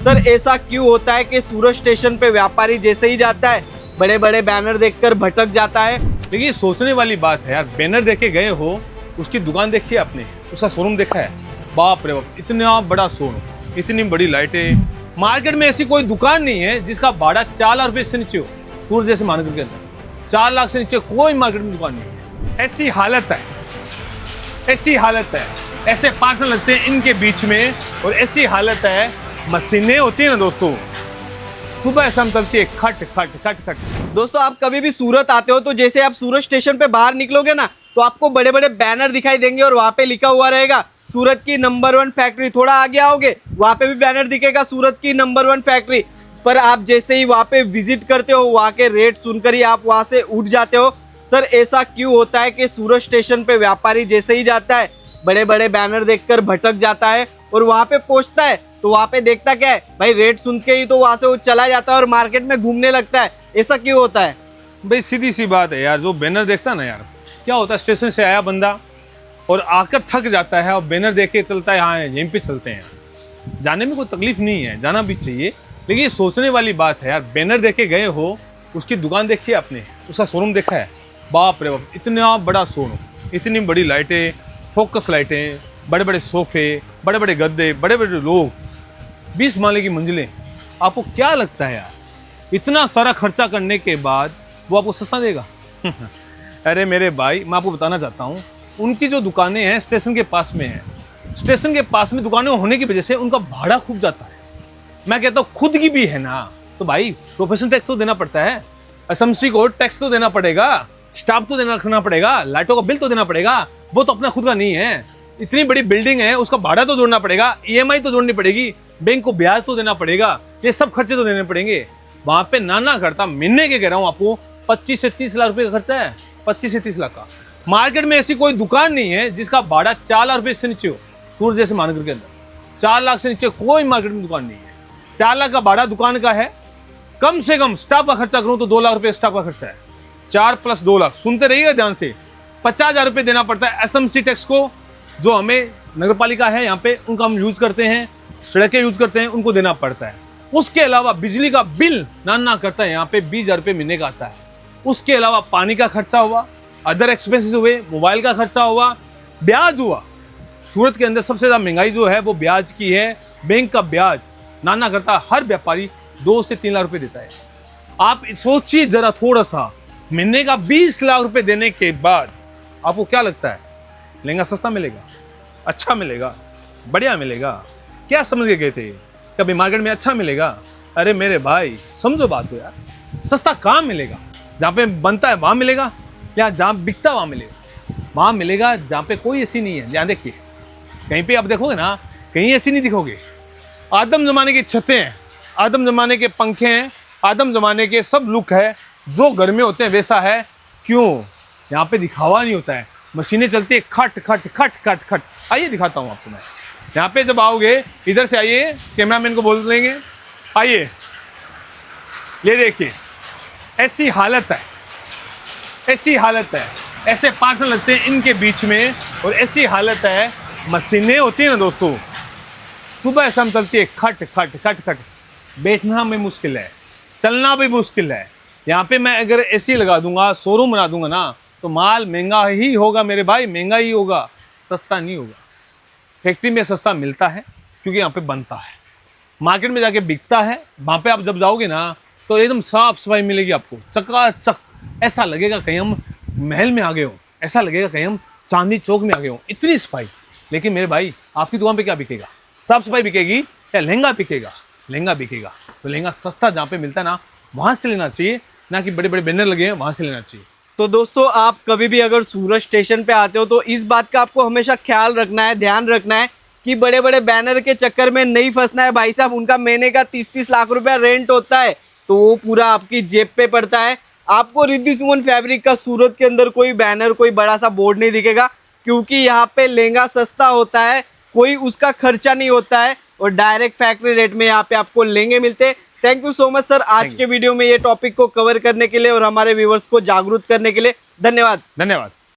Sir ऐसा क्यों होता है कि सूरत स्टेशन पे व्यापारी जैसे ही जाता है बड़े बड़े बैनर देखकर भटक जाता है? देखिए ये सोचने वाली बात है यार। बैनर देखे गए हो, उसकी दुकान देखी है आपने, उसका शोरूम देखा है? बाप रे बाप, इतना बड़ा शोरूम, इतनी बड़ी लाइटें। मार्केट में ऐसी कोई दुकान नहीं है जिसका भाड़ा 4 लाख रुपए से नीचे हो। सूरत जैसे मार्केट के अंदर 4 लाख से नीचे कोई मार्केट में दुकान नहीं है। ऐसी हालत है, ऐसी हालत है। ऐसे पार्सल लगते हैं इनके बीच में, और ऐसी हालत है। मशीनें होती है ना दोस्तों, सुबह शाम चलती है खट खट खट खट। दोस्तों आप कभी भी सूरत आते हो तो जैसे आप सूरत स्टेशन पे बाहर निकलोगे ना तो आपको बड़े बड़े बैनर दिखाई देंगे और वहाँ पे लिखा हुआ रहेगा सूरत की नंबर 1 फैक्ट्री। थोड़ा आगे आओगे वहाँ पे भी बैनर दिखेगा सूरत की नंबर 1 फैक्ट्री। पर आप जैसे ही वहाँ पे विजिट करते हो, वहाँ के रेट सुनकर ही आप वहाँ से उठ जाते हो। सर ऐसा क्यों होता है कि सूरत स्टेशन पे व्यापारी जैसे ही जाता है बड़े बड़े बैनर देखकर भटक जाता है और वहाँ पे पहुँचता है तो वहाँ पे देखता क्या है भाई, रेट सुन के ही तो वहाँ से वो चला जाता है और मार्केट में घूमने लगता है। ऐसा क्यों होता है भाई? सीधी सी बात है यार, जो बैनर देखता है ना यार, क्या होता है, स्टेशन से आया बंदा और आकर थक जाता है और बैनर देख के चलता है, हाँ यहीं पे चलते हैं। जाने में कोई तकलीफ नहीं है, जाना भी चाहिए, लेकिन ये सोचने वाली बात है यार। बैनर देखे गए हो, उसकी दुकान देखी है आपने, उसका शोरूम देखा है? बाप रे बाप, इतना बड़ा शोरूम, इतनी बड़ी लाइटें, फोकस लाइटें, बड़े बड़े सोफे, बड़े बड़े गद्दे, बड़े बड़े लोग, 20 माले की मंजिलें। आपको क्या लगता है यार, इतना सारा खर्चा करने के बाद वो आपको सस्ता देगा? अरे मेरे भाई, मैं आपको बताना चाहता हूँ, उनकी जो दुकानें हैं स्टेशन के पास में है। स्टेशन के पास में दुकानें होने की वजह से उनका भाड़ा खूब जाता है। मैं कहता हूँ खुद की भी है ना, तो भाई प्रोफेशनल टैक्स तो देना पड़ता है, एसएमसी को टैक्स तो देना पड़ेगा, स्टाफ तो देना रखना पड़ेगा, लाइटों का बिल तो देना पड़ेगा। वो तो अपना खुद का नहीं है। इतनी बड़ी बिल्डिंग है, उसका भाड़ा तो जोड़ना पड़ेगा, ईएमआई तो जोड़नी पड़ेगी, बैंक को ब्याज तो देना पड़ेगा, ये सब खर्चे तो देने पड़ेंगे। वहां पे नाना करता महीने के कह रहा हूँ आपको 25 से 30 लाख रुपए का खर्चा है, 25 से 30 लाख का। मार्केट में ऐसी कोई दुकान नहीं है जिसका भाड़ा 4 लाख रुपए से नीचे हो। सूरत जैसे मार्केट के अंदर 4 लाख से नीचे कोई मार्केट में दुकान नहीं है। 4 लाख का भाड़ा दुकान का है। कम से कम स्टाफ का खर्चा करूं तो 2 लाख रुपए स्टाफ का खर्चा है। 4 + 2 लाख, सुनते रहिएगा ध्यान से। 50,000 रुपए देना पड़ता है एसएमसी टैक्स को, जो हमें नगर पालिका है यहाँ पे, उनका हम यूज करते हैं, सड़कें यूज करते हैं, उनको देना पड़ता है। उसके अलावा बिजली का बिल नाना करता है यहाँ पे 20,000 रुपए महीने का आता है। उसके अलावा पानी का खर्चा हुआ, अदर एक्सपेंसेस हुए, मोबाइल का खर्चा हुआ, ब्याज हुआ। सूरत के अंदर सबसे ज्यादा महंगाई जो है वो ब्याज की है। बैंक का ब्याज नाना करता हर व्यापारी 2 से 3 लाख रुपए देता है। आप सोचिए जरा थोड़ा सा, महीने का 20 लाख रुपए देने के बाद आपको क्या लगता है, लहंगा सस्ता मिलेगा, अच्छा मिलेगा, बढ़िया मिलेगा? क्या समझ के गए थे कभी मार्केट में अच्छा मिलेगा? अरे मेरे भाई समझो बात को यार, सस्ता कहाँ मिलेगा? जहाँ पे बनता है वहां मिलेगा, या जहाँ बिकता है वहां मिलेगा? वहां मिलेगा जहाँ पे कोई ऐसी नहीं है। ध्यान देखिए, कहीं पे आप देखोगे ना, कहीं ऐसी नहीं दिखोगे। आदम जमाने की छतें हैं, आदम जमाने के पंखे हैं, आदम जमाने के सब लुक है, जो घर में होते हैं वैसा है। क्यों? यहाँ पे दिखावा नहीं होता है, मशीनें चलती है खट खट खट खट खट। आइए दिखाता हूँ आपको मैं। यहाँ पे जब आओगे, इधर से आइए, कैमरामैन को बोल देंगे आइए, ये देखिए ऐसी हालत है, ऐसी हालत है। ऐसे पार्सल लगते हैं इनके बीच में, और ऐसी हालत है। मशीनें होती है ना दोस्तों, सुबह शाम चलती है खट खट खट खट। बैठना भी मुश्किल है, चलना भी मुश्किल है। यहाँ पे मैं अगर एसी लगा दूंगा, शोरूम बना दूंगा ना, तो माल महंगा ही होगा मेरे भाई, महंगा ही होगा, सस्ता नहीं होगा। फैक्ट्री में सस्ता मिलता है क्योंकि यहाँ पे बनता है, मार्केट में जाके बिकता है। वहाँ पे आप जब जाओगे ना तो एकदम साफ सफाई मिलेगी आपको, चकाचक। ऐसा लगेगा कहीं हम महल में आ गए हो, ऐसा लगेगा कहीं हम चांदनी चौक में आ गए हो, इतनी सफाई। लेकिन मेरे भाई आपकी दुकान पे क्या बिकेगा? साफ सफाई बिकेगी या लहंगा बिकेगा? लहंगा बिकेगा। तो लहंगा सस्ता जहाँ पे मिलता है ना, वहाँ से लेना चाहिए, ना कि बड़े बड़े बैनर लगे हैं वहाँ से लेना चाहिए। तो दोस्तों आप कभी भी अगर सूरत स्टेशन पे आते हो तो इस बात का आपको हमेशा ख्याल रखना है, ध्यान रखना है कि बड़े बड़े बैनर के चक्कर में नहीं फंसना है। भाई साहब, उनका महीने का 30-30 लाख रुपया रेंट होता है, तो वो पूरा आपकी जेब पे पड़ता है। आपको रिद्धि सुमन फैब्रिक का सूरत के अंदर कोई बैनर, कोई बड़ा सा बोर्ड नहीं दिखेगा, क्योंकि यहाँ पे लहंगा सस्ता होता है, कोई उसका खर्चा नहीं होता है, और डायरेक्ट फैक्ट्री रेट में यहाँ पे आपको लहंगे मिलते हैं। Thank you so much sir, आज के वीडियो में ये टॉपिक को कवर करने के लिए और हमारे व्यूवर्स को जागरूक करने के लिए। धन्यवाद। धन्यवाद।